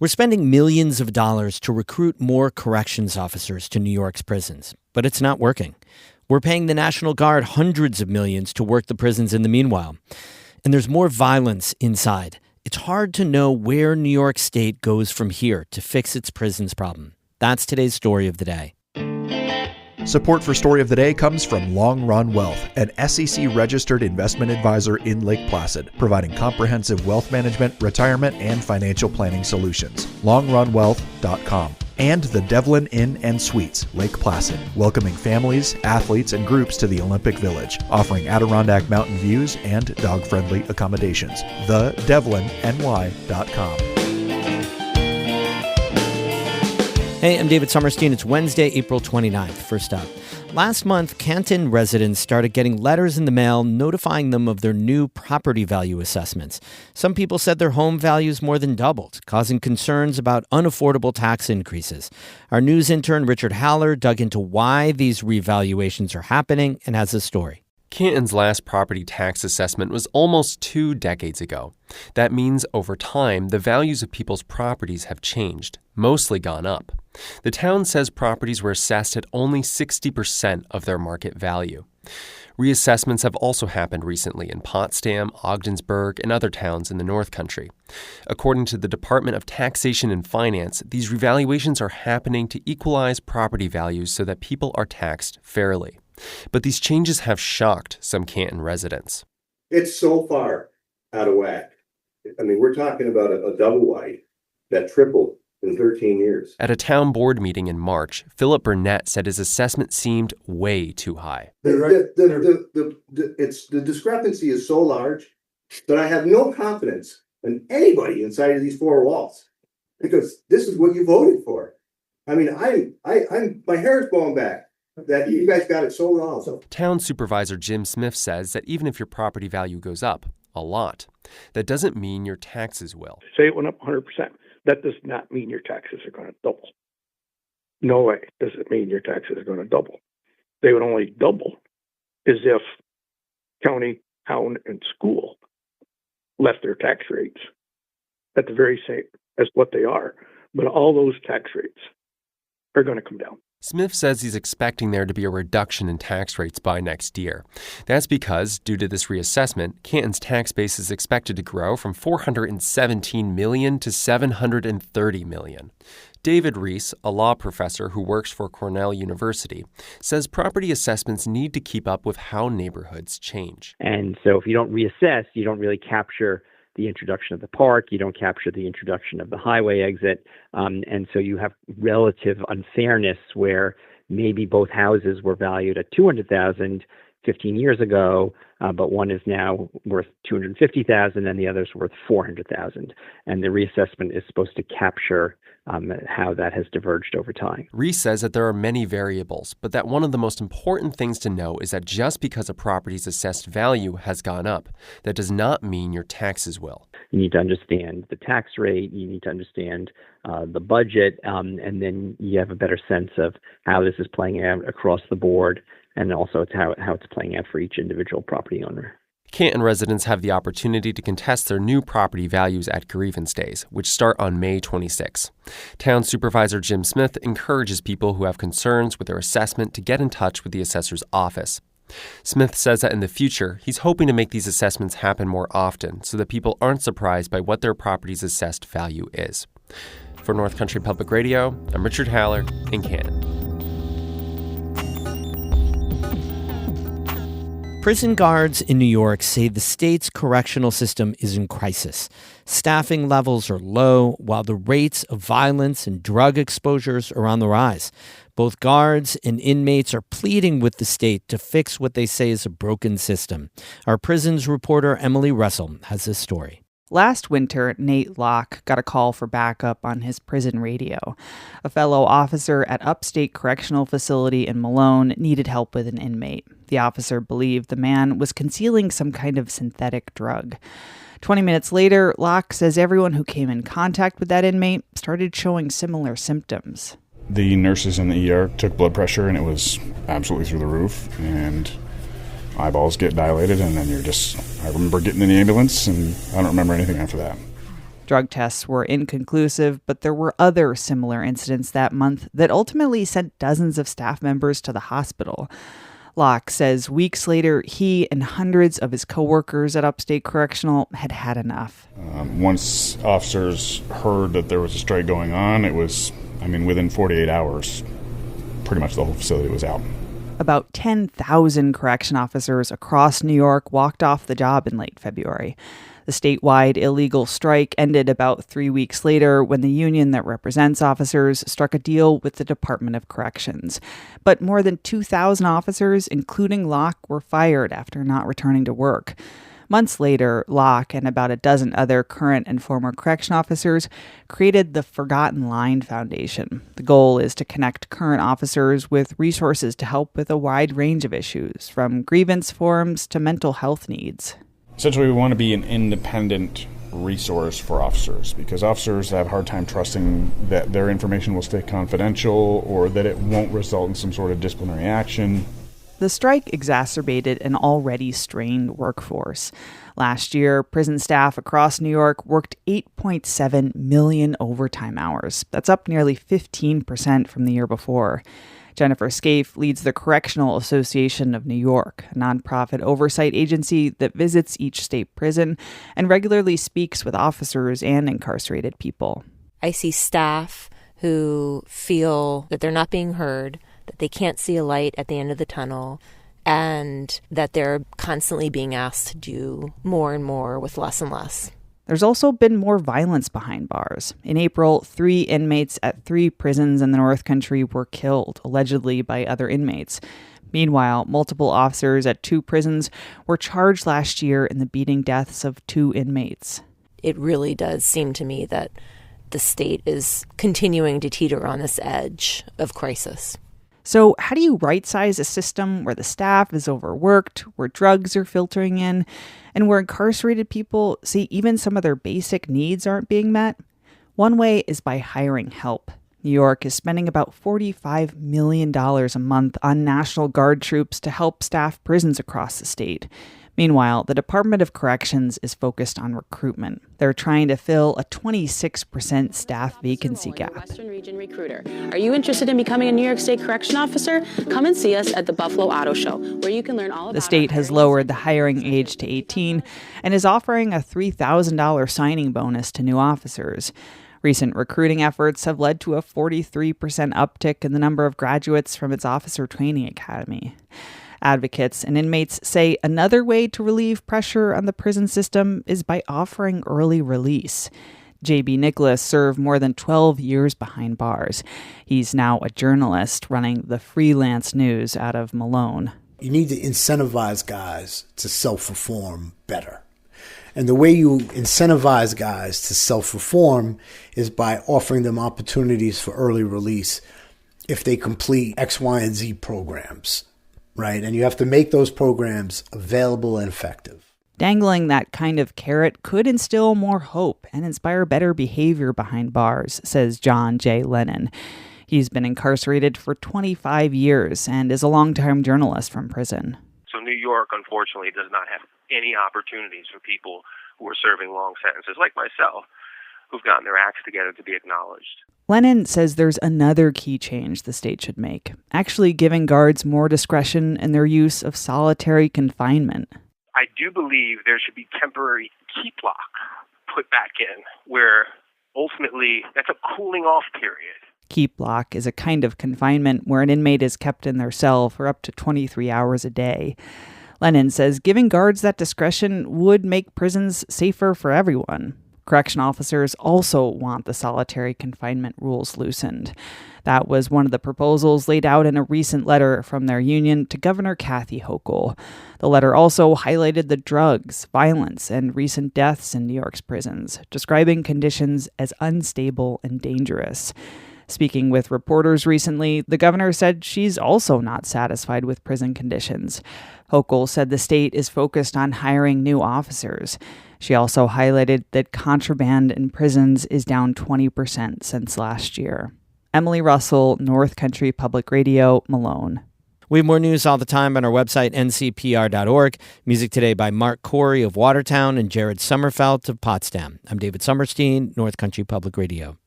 We're spending millions of dollars to recruit more corrections officers to New York's prisons, but it's not working. We're paying the National Guard hundreds of millions to work the prisons in the meanwhile. And there's more violence inside. It's hard to know where New York State goes from here to fix its prisons problem. That's today's story of the day. Support for Story of the Day comes from Long Run Wealth, an SEC-registered investment advisor in Lake Placid, providing comprehensive wealth management, retirement, and financial planning solutions. LongRunWealth.com. And the Devlin Inn and Suites, Lake Placid, welcoming families, athletes, and groups to the Olympic Village, offering Adirondack mountain views and dog-friendly accommodations. TheDevlinNY.com. Hey, I'm David Sommerstein. It's Wednesday, April 29th. First up, last month, Canton residents started getting letters in the mail notifying them of their new property value assessments. Some people said their home values more than doubled, causing concerns about unaffordable tax increases. Our news intern, Richard Haller, dug into why these revaluations are happening and has a story. Canton's last property tax assessment was almost 2 decades ago. That means over time, the values of people's properties have changed, mostly gone up. The town says properties were assessed at only 60% of their market value. Reassessments have also happened recently in Potsdam, Ogdensburg, and other towns in the North Country. According to the Department of Taxation and Finance, these revaluations are happening to equalize property values so that people are taxed fairly. But these changes have shocked some Canton residents. It's so far out of whack. I mean, we're talking about a double wide that tripled in 13 years. At a town board meeting in March, Philip Burnett said his assessment seemed way too high. The discrepancy is so large that I have no confidence in anybody inside of these four walls, because this is what you voted for. I mean, I'm my hair is blowing back that you guys got it so wrong. Town Supervisor Jim Smith says that even if your property value goes up a lot, that doesn't mean your taxes will. Say it went up 100%. That does not mean your taxes are going to double. No way does it mean your taxes are going to double. They would only double as if county, town, and school left their tax rates at the very same as what they are. But all those tax rates are going to come down. Smith says he's expecting there to be a reduction in tax rates by next year. That's because, due to this reassessment, Canton's tax base is expected to grow from $417 million to $730 million. David Reese, a law professor who works for Cornell University, says property assessments need to keep up with how neighborhoods change. And so if you don't reassess, you don't really capture the introduction of the park, you don't capture the introduction of the highway exit, and so you have relative unfairness where maybe both houses were valued at $200,000 15 years ago, but one is now worth $250,000 and the other is worth $400,000. And the reassessment is supposed to capture how that has diverged over time. Reese says that there are many variables, but that one of the most important things to know is that just because a property's assessed value has gone up, that does not mean your taxes will. You need to understand the tax rate, you need to understand the budget, and then you have a better sense of how this is playing out across the board, and also how it's playing out for each individual property owner. Canton residents have the opportunity to contest their new property values at grievance days, which start on May 26. Town Supervisor Jim Smith encourages people who have concerns with their assessment to get in touch with the assessor's office. Smith says that in the future, he's hoping to make these assessments happen more often so that people aren't surprised by what their property's assessed value is. For North Country Public Radio, I'm Richard Haller in Canton. Prison guards in New York say the state's correctional system is in crisis. Staffing levels are low, while the rates of violence and drug exposures are on the rise. Both guards and inmates are pleading with the state to fix what they say is a broken system. Our prisons reporter Emily Russell has this story. Last winter, Nate Locke got a call for backup on his prison radio. A fellow officer at Upstate Correctional Facility in Malone needed help with an inmate. The officer believed the man was concealing some kind of synthetic drug. 20 minutes later, Locke says everyone who came in contact with that inmate started showing similar symptoms. The nurses in the ER took blood pressure, and it was absolutely through the roof, and eyeballs get dilated, and then I remember getting in the ambulance, and I don't remember anything after that. Drug tests were inconclusive, but there were other similar incidents that month that ultimately sent dozens of staff members to the hospital. Locke says weeks later, he and hundreds of his coworkers at Upstate Correctional had had enough. Once officers heard that there was a strike going on, it was, within 48 hours, pretty much the whole facility was out. About 10,000 correction officers across New York walked off the job in late February. The statewide illegal strike ended about 3 weeks later when the union that represents officers struck a deal with the Department of Corrections. But more than 2,000 officers, including Locke, were fired after not returning to work. Months later, Locke and about a dozen other current and former correction officers created the Forgotten Line Foundation. The goal is to connect current officers with resources to help with a wide range of issues, from grievance forms to mental health needs. Essentially, we want to be an independent resource for officers because officers have a hard time trusting that their information will stay confidential or that it won't result in some sort of disciplinary action. The strike exacerbated an already strained workforce. Last year, prison staff across New York worked 8.7 million overtime hours. That's up nearly 15% from the year before. Jennifer Scaife leads the Correctional Association of New York, a nonprofit oversight agency that visits each state prison and regularly speaks with officers and incarcerated people. I see staff who feel that they're not being heard, that they can't see a light at the end of the tunnel, and that they're constantly being asked to do more and more with less and less. There's also been more violence behind bars. In April, 3 inmates at 3 prisons in the North Country were killed, allegedly by other inmates. Meanwhile, multiple officers at 2 prisons were charged last year in the beating deaths of 2 inmates. It really does seem to me that the state is continuing to teeter on this edge of crisis. So how do you right-size a system where the staff is overworked, where drugs are filtering in, and where incarcerated people see even some of their basic needs aren't being met? One way is by hiring help. New York is spending about $45 million a month on National Guard troops to help staff prisons across the state. Meanwhile, the Department of Corrections is focused on recruitment. They're trying to fill a 26% staff vacancy gap. Western Region Recruiter. Are you interested in becoming a New York State Correction Officer? Come and see us at the Buffalo Auto Show, where you can learn all about. The state has lowered the hiring age to 18 and is offering a $3,000 signing bonus to new officers. Recent recruiting efforts have led to a 43% uptick in the number of graduates from its officer training academy. Advocates and inmates say another way to relieve pressure on the prison system is by offering early release. J.B. Nicholas served more than 12 years behind bars. He's now a journalist running the freelance news out of Malone. You need to incentivize guys to self-reform better. And the way you incentivize guys to self-reform is by offering them opportunities for early release if they complete X, Y, and Z programs. Right, and you have to make those programs available and effective. Dangling that kind of carrot could instill more hope and inspire better behavior behind bars, says John J. Lennon. He's been incarcerated for 25 years and is a longtime journalist from prison. So New York, unfortunately, does not have any opportunities for people who are serving long sentences, like myself, who've gotten their acts together to be acknowledged. Lennon says there's another key change the state should make, actually giving guards more discretion in their use of solitary confinement. I do believe there should be temporary keep lock put back in, where ultimately that's a cooling off period. Keep lock is a kind of confinement where an inmate is kept in their cell for up to 23 hours a day. Lennon says giving guards that discretion would make prisons safer for everyone. Correction officers also want the solitary confinement rules loosened. That was one of the proposals laid out in a recent letter from their union to Governor Kathy Hochul. The letter also highlighted the drugs, violence, and recent deaths in New York's prisons, describing conditions as unstable and dangerous. Speaking with reporters recently, the governor said she's also not satisfied with prison conditions. Hochul said the state is focused on hiring new officers. She also highlighted that contraband in prisons is down 20% since last year. Emily Russell, North Country Public Radio, Malone. We have more news all the time on our website, ncpr.org. Music today by Mark Corey of Watertown and Jared Sommerfeld of Potsdam. I'm David Sommerstein, North Country Public Radio.